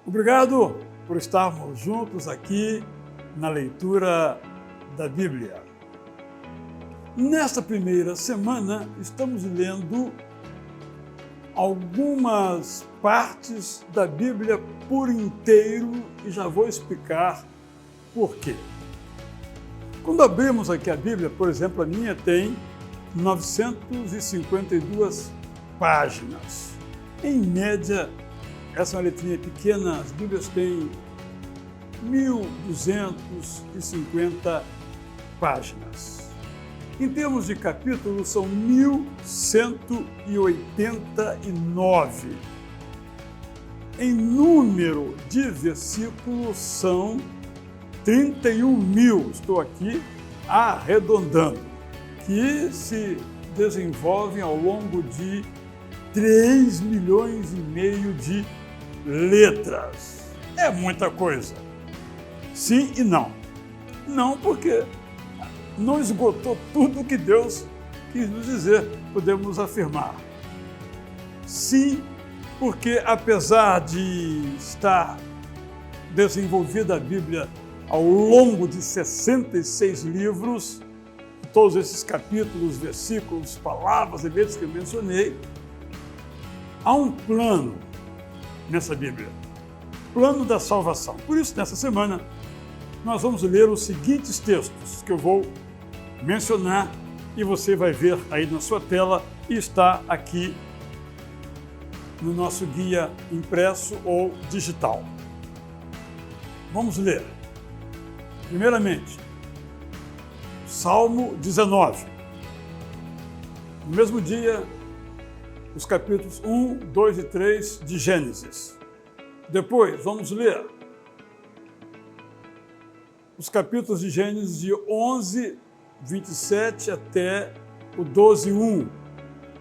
Obrigado por estarmos juntos aqui na leitura da Bíblia. Nesta primeira semana, estamos lendo algumas partes da Bíblia por inteiro e já vou explicar por quê. Quando abrimos aqui a Bíblia, por exemplo, a minha tem 952 páginas. Em média, essa é uma letrinha pequena, as Bíblias têm 1.250 páginas. Em termos de capítulos, são 1.189. Em número de versículos, são 31.000, estou aqui arredondando, que se desenvolvem ao longo de 3,5 milhões de letras. É muita coisa. Sim e não. Não, porque não esgotou tudo que Deus quis nos dizer, podemos afirmar. Sim, porque apesar de estar desenvolvida a Bíblia ao longo de 66 livros, todos esses capítulos, versículos, palavras e letras que eu mencionei, há um plano nessa Bíblia, plano da salvação. Por isso, nessa semana, nós vamos ler os seguintes textos que eu vou mencionar e você vai ver aí na sua tela e está aqui no nosso guia impresso ou digital. Vamos ler. Primeiramente, Salmo 19. No mesmo dia, os capítulos 1, 2 e 3 de Gênesis. Depois, vamos ler os capítulos de Gênesis de 11, 27 até o 12, 1,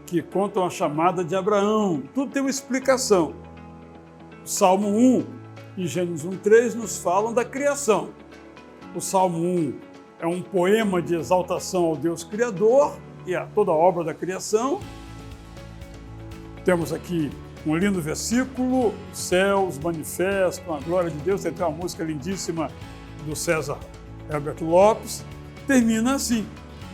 que contam a chamada de Abraão. Tudo tem uma explicação. O Salmo 1 e Gênesis 1, 3 nos falam da criação. O Salmo 1 é um poema de exaltação ao Deus Criador e a toda a obra da criação. Temos aqui um lindo versículo, céus manifestam a glória de Deus, tem até uma música lindíssima do César Herbert Lopes, termina assim: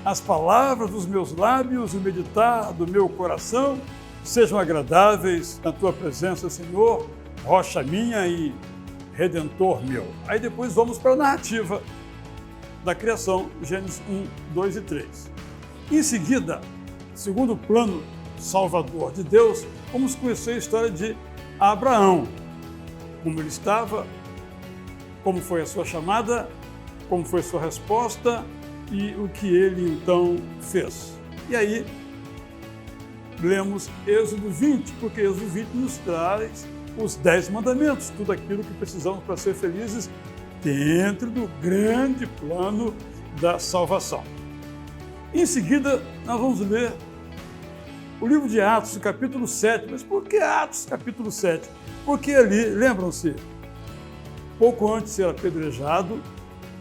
as palavras dos meus lábios e o meditar do meu coração sejam agradáveis na tua presença, Senhor, rocha minha e redentor meu. Aí depois vamos para a narrativa da criação, Gênesis 1, 2 e 3. Em seguida, segundo o plano salvador de Deus, vamos conhecer a história de Abraão, como ele estava, como foi a sua chamada, como foi a sua resposta e o que ele então fez. E aí, lemos Êxodo 20, porque Êxodo 20 nos traz os 10 mandamentos, tudo aquilo que precisamos para ser felizes dentro do grande plano da salvação. Em seguida, nós vamos ler o livro de Atos, capítulo 7. Mas por que Atos, capítulo 7? Porque ali, lembram-se, pouco antes de ser apedrejado,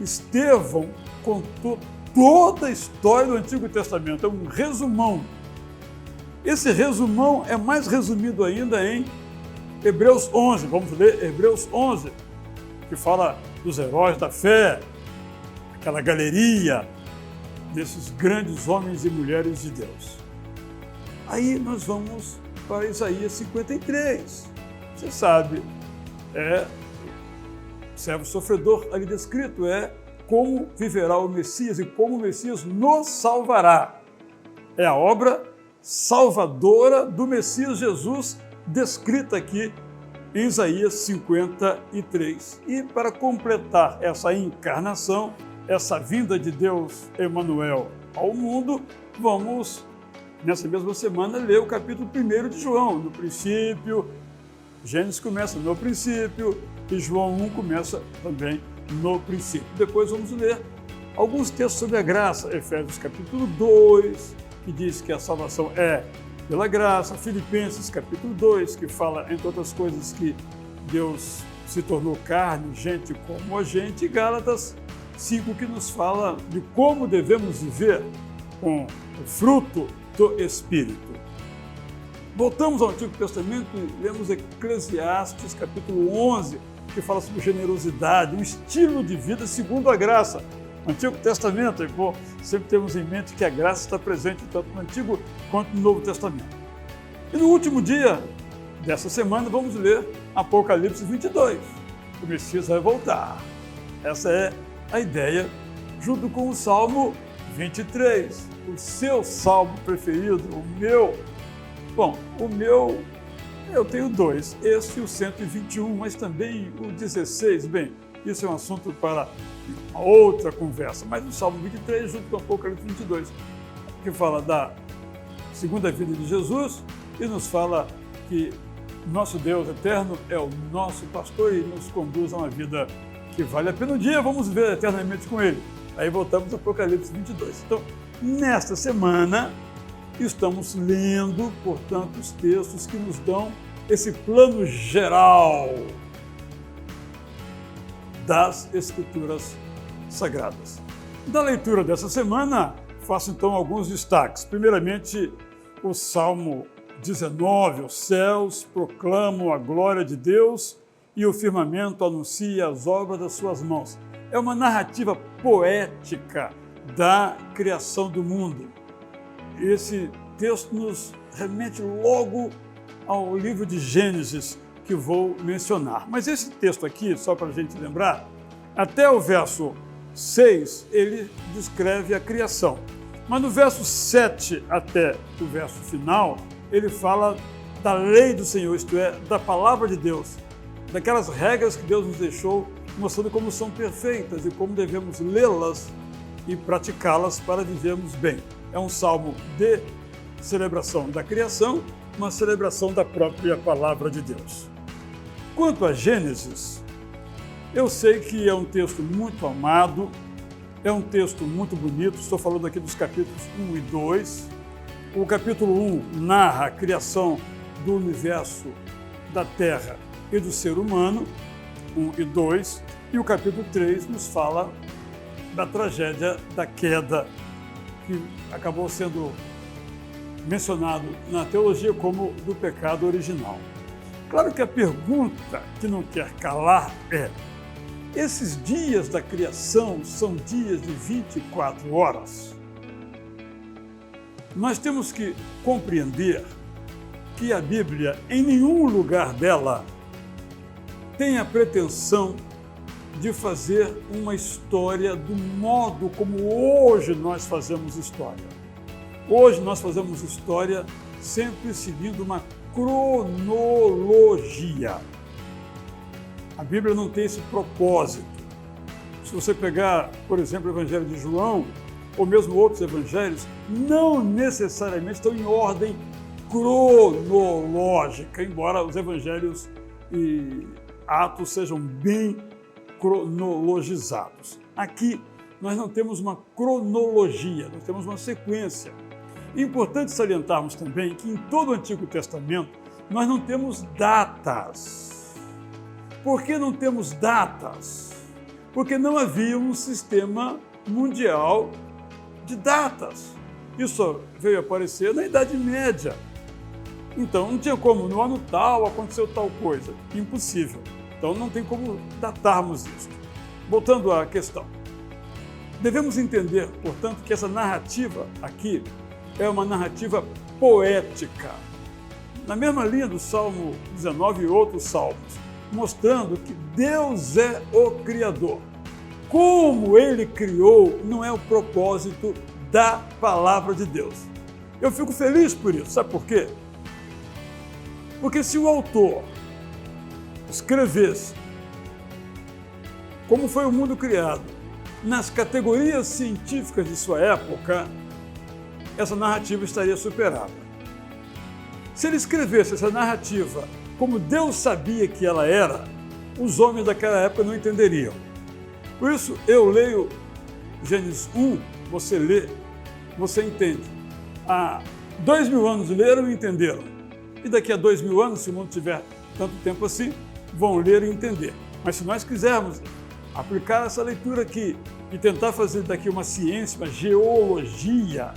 Estevão contou toda a história do Antigo Testamento. É um resumão. Esse resumão é mais resumido ainda em Hebreus 11. Vamos ler Hebreus 11, que fala dos heróis da fé, aquela galeria desses grandes homens e mulheres de Deus. Aí nós vamos para Isaías 53. Você sabe, servo sofredor ali descrito, como viverá o Messias e como o Messias nos salvará. É a obra salvadora do Messias Jesus descrita aqui em Isaías 53. E para completar essa encarnação, essa vinda de Deus Emanuel ao mundo, vamos, nessa mesma semana, ler o capítulo 1 de João. No princípio, Gênesis começa no princípio e João 1 começa também no princípio. Depois vamos ler alguns textos sobre a graça. Efésios capítulo 2, que diz que a salvação é pela graça. Filipenses capítulo 2, que fala, entre outras coisas, que Deus se tornou carne, gente como a gente. E Gálatas 5, que nos fala de como devemos viver com o fruto do Espírito. Voltamos ao Antigo Testamento e lemos Eclesiastes, capítulo 11, que fala sobre generosidade, um estilo de vida segundo a graça. No Antigo Testamento, sempre temos em mente que a graça está presente tanto no Antigo quanto no Novo Testamento. E no último dia dessa semana vamos ler Apocalipse 22. O Messias vai voltar. Essa é a ideia, junto com o Salmo 23, o seu salmo preferido, o meu. Bom, o meu, eu tenho dois, esse e o 121, mas também o 16. Bem, isso é um assunto para uma outra conversa, mas o Salmo 23 junto com o Apocalipse 22, que fala da segunda vinda de Jesus e nos fala que nosso Deus eterno é o nosso pastor e nos conduz a uma vida que vale a pena. Um dia vamos viver eternamente com Ele. Aí voltamos ao Apocalipse 22. Então, nesta semana, estamos lendo, portanto, os textos que nos dão esse plano geral das Escrituras Sagradas. Da leitura dessa semana, faço então alguns destaques. Primeiramente, o Salmo 19, os céus proclamam a glória de Deus e o firmamento anuncia as obras das suas mãos. É uma narrativa poética da criação do mundo. Esse texto nos remete logo ao livro de Gênesis, que vou mencionar. Mas esse texto aqui, só para a gente lembrar, até o verso 6, ele descreve a criação. Mas no verso 7 até o verso final, ele fala da lei do Senhor, isto é, da palavra de Deus, daquelas regras que Deus nos deixou, mostrando como são perfeitas e como devemos lê-las e praticá-las para vivermos bem. É um salmo de celebração da criação, uma celebração da própria palavra de Deus. Quanto a Gênesis, eu sei que é um texto muito amado, é um texto muito bonito, estou falando aqui dos capítulos 1 e 2. O capítulo 1 narra a criação do universo, da Terra e do ser humano, 1 e 2, e o capítulo 3 nos fala da tragédia da queda, que acabou sendo mencionado na teologia como do pecado original. Claro que a pergunta que não quer calar é: esses dias da criação são dias de 24 horas? Nós temos que compreender que a Bíblia, em nenhum lugar dela, tem a pretensão de fazer uma história do modo como hoje nós fazemos história. Hoje nós fazemos história sempre seguindo uma cronologia. A Bíblia não tem esse propósito. Se você pegar, por exemplo, o Evangelho de João, ou mesmo outros evangelhos, não necessariamente estão em ordem cronológica, embora os evangelhos e Atos sejam bem cronologizados. Aqui nós não temos uma cronologia, nós temos uma sequência. É importante salientarmos também que em todo o Antigo Testamento nós não temos datas. Por que não temos datas? Porque não havia um sistema mundial de datas. Isso veio aparecer na Idade Média. Então não tinha como, no ano tal aconteceu tal coisa. Impossível. Então não tem como datarmos isso. Voltando à questão. Devemos entender, portanto, que essa narrativa aqui é uma narrativa poética. Na mesma linha do Salmo 19 e outros salmos, mostrando que Deus é o Criador. Como Ele criou, não é o propósito da palavra de Deus. Eu fico feliz por isso, sabe por quê? Porque se o autor escrevesse como foi o mundo criado nas categorias científicas de sua época, essa narrativa estaria superada. Se ele escrevesse essa narrativa como Deus sabia que ela era, os homens daquela época não entenderiam. Por isso, eu leio Gênesis 1, você lê, você entende. Há 2000 anos leram e entenderam. E daqui a 2000 anos, se o mundo tiver tanto tempo assim, vão ler e entender. Mas se nós quisermos aplicar essa leitura aqui e tentar fazer daqui uma ciência, uma geologia,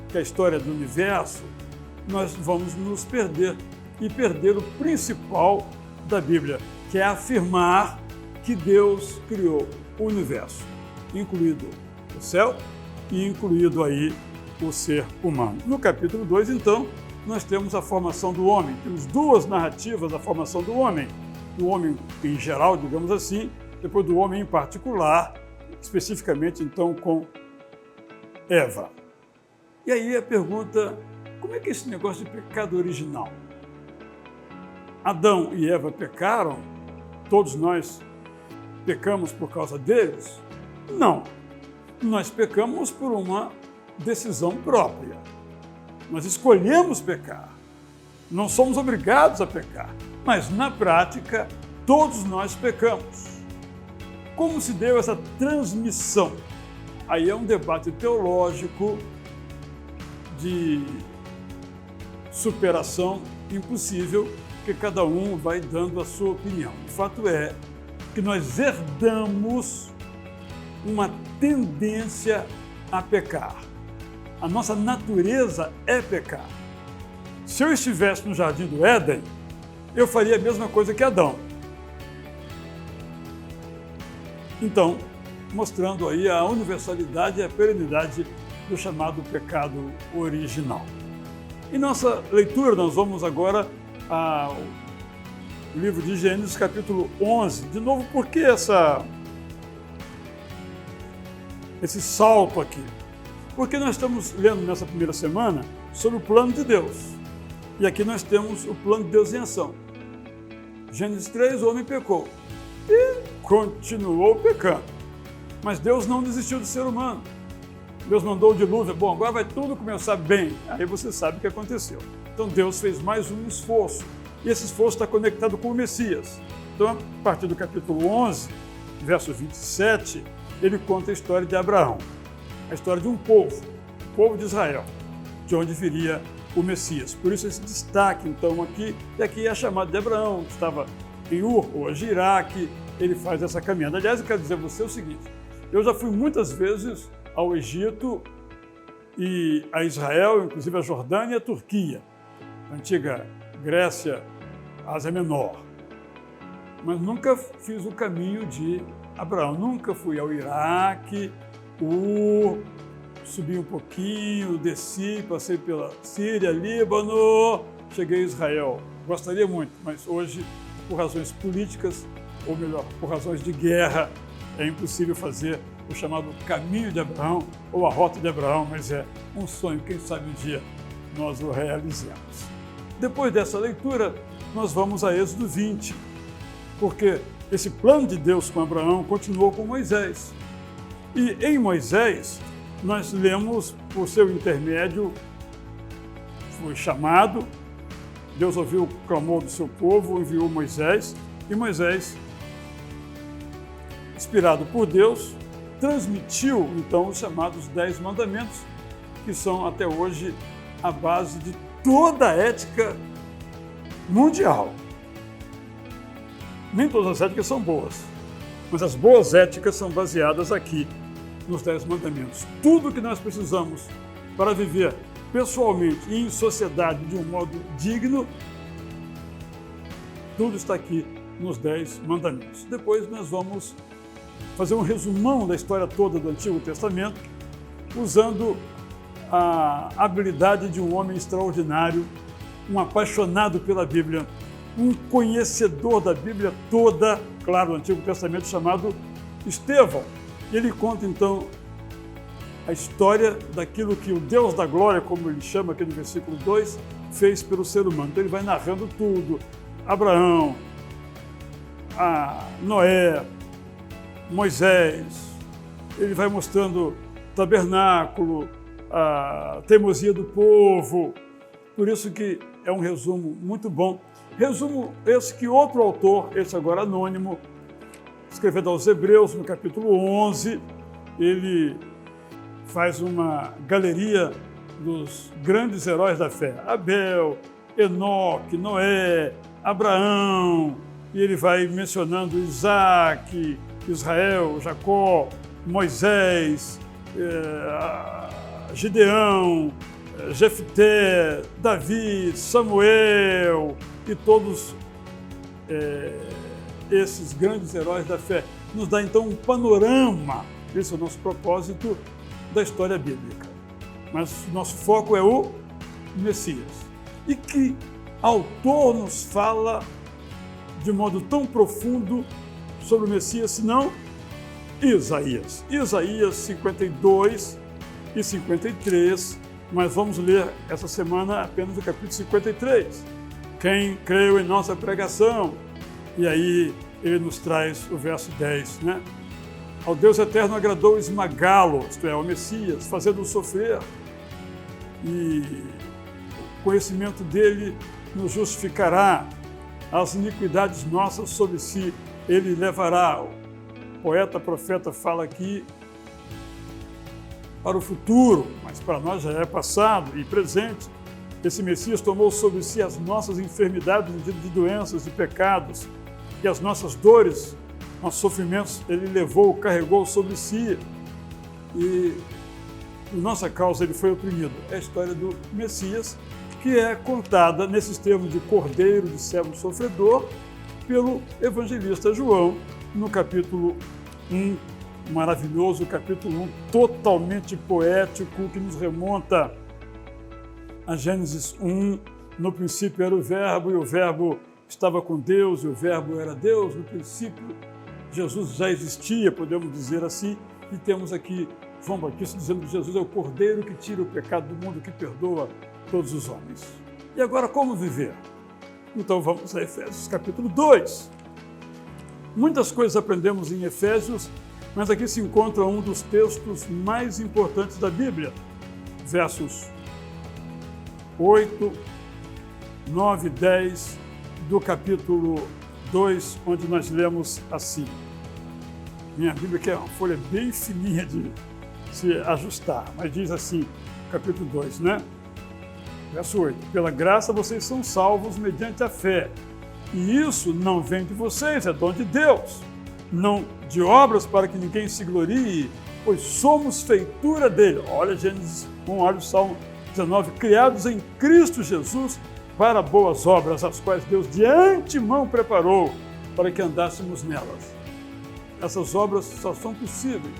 que é a história do universo, nós vamos nos perder e perder o principal da Bíblia, que é afirmar que Deus criou o universo, incluído o céu e incluído aí o ser humano. No capítulo 2, então, nós temos a formação do homem. Temos duas narrativas da formação do homem em geral, digamos assim, depois do homem em particular, especificamente então com Eva. E aí a pergunta, como é que é esse negócio de pecado original? Adão e Eva pecaram? Todos nós pecamos por causa deles? Não. Nós pecamos por uma decisão própria. Nós escolhemos pecar. Não somos obrigados a pecar. Mas, na prática, todos nós pecamos. Como se deu essa transmissão? Aí é um debate teológico de superação impossível, que cada um vai dando a sua opinião. O fato é que nós herdamos uma tendência a pecar. A nossa natureza é pecar. Se eu estivesse no Jardim do Éden, eu faria a mesma coisa que Adão. Então, mostrando aí a universalidade e a perenidade do chamado pecado original. Em nossa leitura, nós vamos agora ao livro de Gênesis, capítulo 11. De novo, por que esse salto aqui? Porque nós estamos lendo nessa primeira semana sobre o plano de Deus. E aqui nós temos o plano de Deus em ação. Gênesis 3, o homem pecou e continuou pecando. Mas Deus não desistiu do ser humano. Deus mandou o dilúvio. Bom, agora vai tudo começar bem. Aí você sabe o que aconteceu. Então Deus fez mais um esforço. E esse esforço está conectado com o Messias. Então, a partir do capítulo 11, verso 27, ele conta a história de Abraão. A história de um povo, o povo de Israel, de onde viria o Messias. Por isso esse destaque, então, aqui, e aqui é a chamada de Abraão, que estava em Ur, hoje Iraque, ele faz essa caminhada. Aliás, eu quero dizer a você o seguinte, eu já fui muitas vezes ao Egito e a Israel, inclusive a Jordânia e a Turquia, a antiga Grécia, Ásia Menor. Mas nunca fiz o caminho de Abraão, nunca fui ao Iraque, subi um pouquinho, desci, passei pela Síria, Líbano, cheguei a Israel. Gostaria muito, mas hoje, por razões políticas, ou melhor, por razões de guerra, é impossível fazer o chamado caminho de Abraão ou a rota de Abraão, mas é um sonho, quem sabe um dia nós o realizemos. Depois dessa leitura, nós vamos a Êxodo 20, porque esse plano de Deus com Abraão continuou com Moisés. E em Moisés, nós lemos, por seu intermédio, foi chamado, Deus ouviu o clamor do seu povo, enviou Moisés, e Moisés, inspirado por Deus, transmitiu, então, os chamados 10 mandamentos, que são, até hoje, a base de toda a ética mundial. Nem todas as éticas são boas, mas as boas éticas são baseadas aqui, nos 10 mandamentos. Tudo que nós precisamos para viver pessoalmente e em sociedade de um modo digno, tudo está aqui nos 10 mandamentos. Depois nós vamos fazer um resumão da história toda do Antigo Testamento, usando a habilidade de um homem extraordinário, um apaixonado pela Bíblia, um conhecedor da Bíblia toda, claro, do Antigo Testamento, chamado Estevão. E ele conta, então, a história daquilo que o Deus da glória, como ele chama aqui no versículo 2, fez pelo ser humano. Então ele vai narrando tudo, Abraão, Noé, Moisés, ele vai mostrando o tabernáculo, a teimosia do povo. Por isso que é um resumo muito bom. Resumo esse que outro autor, esse agora anônimo, escrevendo aos Hebreus, no capítulo 11, ele faz uma galeria dos grandes heróis da fé. Abel, Enoque, Noé, Abraão, e ele vai mencionando Isaac, Israel, Jacó, Moisés, Gideão, Jefté, Davi, Samuel e todos esses grandes heróis da fé. Nos dá então um panorama, esse é o nosso propósito, da história bíblica. Mas o nosso foco é o Messias. E que autor nos fala de modo tão profundo sobre o Messias, senão Isaías. Isaías 52 e 53, mas vamos ler essa semana apenas o capítulo 53. Quem creu em nossa pregação? E aí ele nos traz o verso 10, né? Ao Deus eterno agradou esmagá-lo, isto é, ao Messias, fazendo-o sofrer, e o conhecimento dele nos justificará, as iniquidades nossas sobre si ele levará. O poeta, profeta fala aqui para o futuro, mas para nós já é passado e presente. Esse Messias tomou sobre si as nossas enfermidades, de doenças e pecados, e as nossas dores, nossos sofrimentos, ele levou, carregou sobre si, e por nossa causa ele foi oprimido. É a história do Messias, que é contada nesses termos de cordeiro, de servo sofredor, pelo evangelista João, no capítulo 1, maravilhoso capítulo 1, totalmente poético, que nos remonta a Gênesis 1. No princípio era o Verbo, e o Verbo estava com Deus, e o Verbo era Deus. No princípio, Jesus já existia, podemos dizer assim, e temos aqui João Batista dizendo que Jesus é o Cordeiro que tira o pecado do mundo, que perdoa todos os homens. E agora, como viver? Então vamos a Efésios capítulo 2. Muitas coisas aprendemos em Efésios, mas aqui se encontra um dos textos mais importantes da Bíblia, versos 8, 9 e 10 do capítulo 2, onde nós lemos assim. Minha Bíblia que é uma folha bem fininha de se ajustar, mas diz assim, capítulo 2, né? Verso 8. Pela graça vocês são salvos mediante a fé. E isso não vem de vocês, é dom de Deus. Não de obras para que ninguém se glorie, pois somos feitura dele. Olha Gênesis 1, olha o Salmo 19. Criados em Cristo Jesus para boas obras, as quais Deus de antemão preparou para que andássemos nelas. Essas obras só são possíveis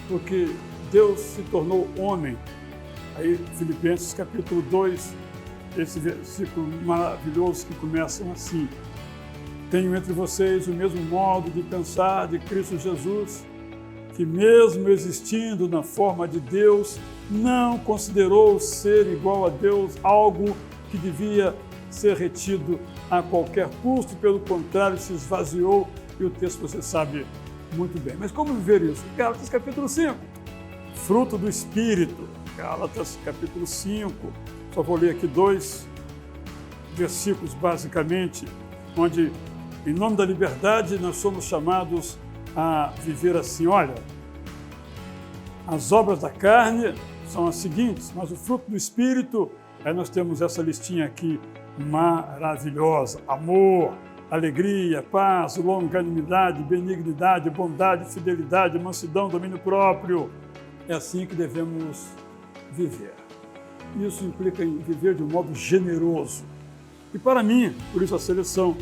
porque Deus se tornou homem. Aí, Filipenses capítulo 2, esse versículo maravilhoso que começa assim. Tenho entre vocês o mesmo modo de pensar de Cristo Jesus, que mesmo existindo na forma de Deus, não considerou ser igual a Deus algo que devia ser retido a qualquer custo, pelo contrário, se esvaziou, e o texto você sabe muito bem. Mas como viver isso? Gálatas capítulo 5, fruto do Espírito. Gálatas capítulo 5, só vou ler aqui 2 versículos basicamente, onde em nome da liberdade nós somos chamados a viver assim. Olha, as obras da carne são as seguintes, mas o fruto do Espírito, aí nós temos essa listinha aqui maravilhosa: amor, alegria, paz, longanimidade, benignidade, bondade, fidelidade, mansidão, domínio próprio. É assim que devemos viver. Isso implica em viver de um modo generoso. E para mim, por isso a seleção,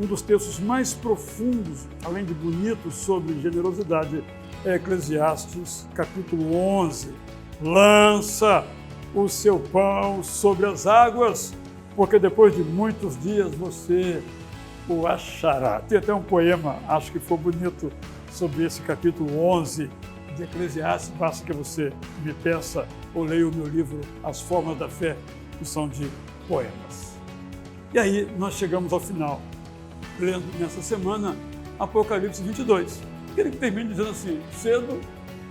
um dos textos mais profundos, além de bonitos, sobre generosidade é Eclesiastes capítulo 11. Lança o seu pão sobre as águas, porque depois de muitos dias você o achará. Tem até um poema, acho que foi bonito, sobre esse capítulo 11 de Eclesiastes. Basta que você me peça ou leia o meu livro As Formas da Fé, que são de poemas. E aí nós chegamos ao final, lendo nessa semana Apocalipse 22. Ele termina dizendo assim: cedo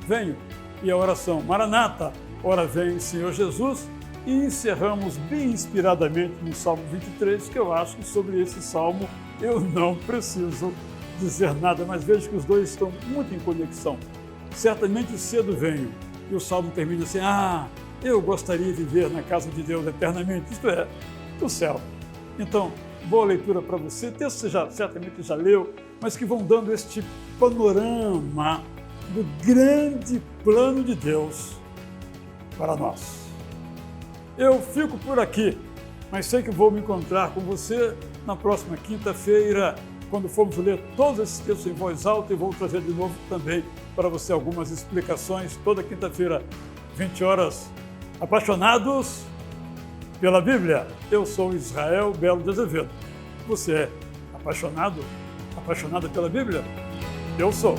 venho. E a oração Maranata, ora vem Senhor Jesus. E encerramos bem inspiradamente no Salmo 23, que eu acho que sobre esse salmo eu não preciso dizer nada, mas vejo que os dois estão muito em conexão. Certamente cedo venho. E o salmo termina assim: eu gostaria de viver na casa de Deus eternamente, isto é, no céu. Então, boa leitura para você. Texto você certamente já leu, mas que vão dando este panorama do grande plano de Deus para nós. Eu fico por aqui, mas sei que vou me encontrar com você na próxima quinta-feira, quando formos ler todos esses textos em voz alta, e vou trazer de novo também para você algumas explicações, toda quinta-feira, 20 horas. Apaixonados pela Bíblia, eu sou Israel Belo de Azevedo. Você é apaixonado? Apaixonada pela Bíblia? Eu sou.